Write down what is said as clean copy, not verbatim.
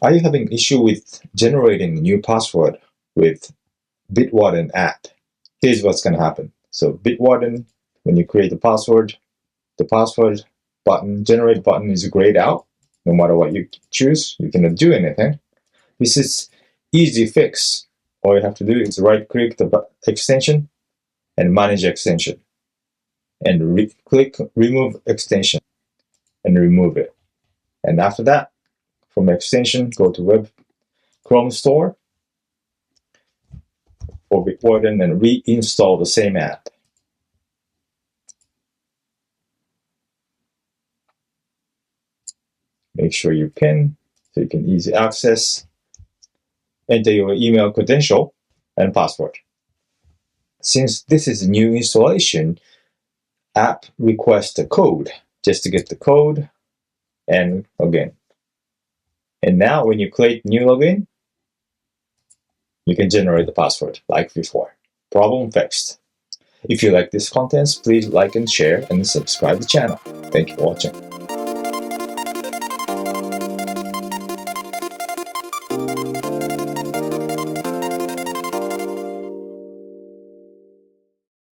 Are you having issue with generating new password with Bitwarden app? Here's what's going to happen. So Bitwarden, when you create the password button, generate button is grayed out. No matter what you choose, you cannot do anything. This is easy fix. All you have to do is right click the extension and manage extension, and click remove extension and remove it. And after that, from extension, go to web Chrome store for Bitwarden and reinstall the same app. Make sure you pin so you can easily access. Enter your email credential and password. Since this is a new installation, app requests a code. Just to get the code and login. And now when you click new login, you can generate the password like before. Problem fixed. If you like this content, please like and share and subscribe the channel. Thank you for watching.